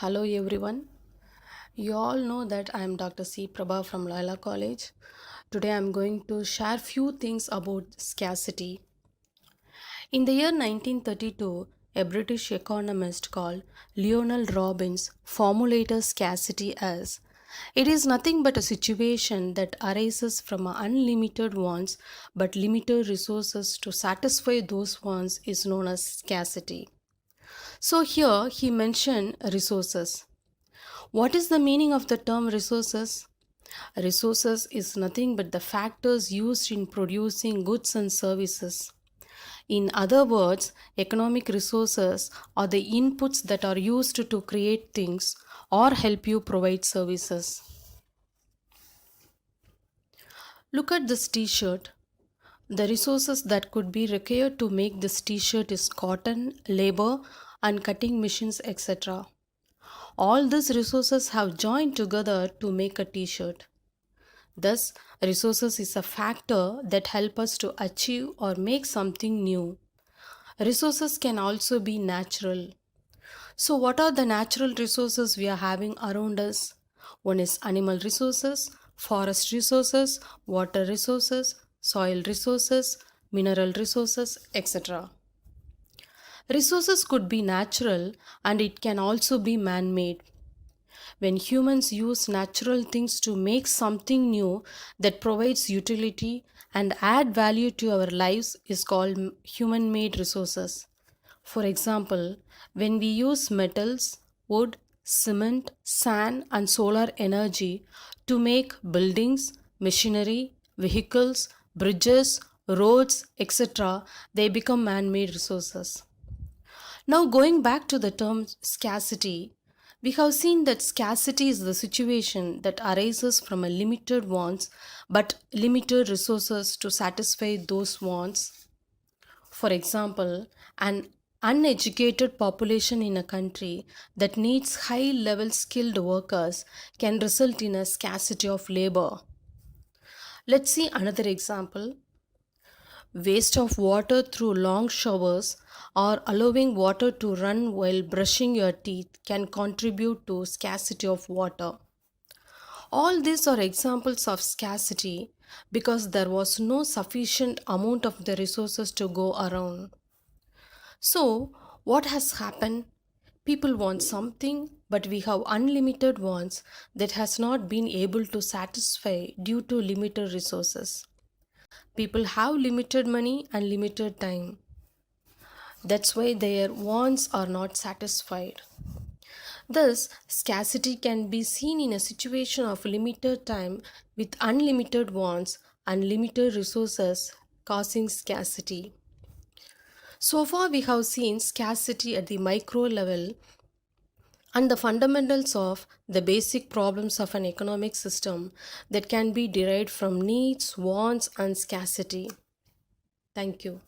Hello everyone. You all know that I am Dr. C. Prabha from Loyola College. Today I am going to share few things about scarcity. In the year 1932, a British economist called Lionel Robbins formulated scarcity as it is nothing but a situation that arises from unlimited wants but limited resources to satisfy those wants is known as scarcity. So here he mentioned resources. What is the meaning of the term resources? Resources is nothing but the factors used in producing goods and services. In other words, economic resources are the inputs that are used to create things or help you provide services. Look at this t shirt. The resources that could be required to make this t shirt is cotton, labor, and cutting machines, etc. All these resources have joined together to make a t shirt. Thus, resources is a factor that help us to achieve or make something new. Resources can also be natural. So, what are the natural resources we are having around us? One is animal resources, forest resources, water resources, soil resources, mineral resources, etc. Resources could be natural and it can also be man made. When humans use natural things to make something new that provides utility and add value to our lives is called human made resources. For example, when we use metals, wood, cement, sand, and solar energy to make buildings, machinery, vehicles, bridges, roads, etc., they become man made resources. Now, going back to the term scarcity, we have seen that scarcity is the situation that arises from a limited wants but limited resources to satisfy those wants. For example, an uneducated population in a country that needs high level skilled workers can result in a scarcity of labor. Let's see another example. Waste of water through long showers or allowing water to run while brushing your teeth can contribute to scarcity of water. All these are examples of scarcity because there was no sufficient amount of the resources to go around. So, what has happened? People want something, but we have unlimited wants that has not been able to satisfy due to limited resources. People have limited money and limited time. That's why their wants are not satisfied. Thus, scarcity can be seen in a situation of limited time with unlimited wants and limited resources, causing scarcity. So far, we have seen scarcity at the micro level and the fundamentals of the basic problems of an economic system that can be derived from needs, wants, and scarcity. Thank you.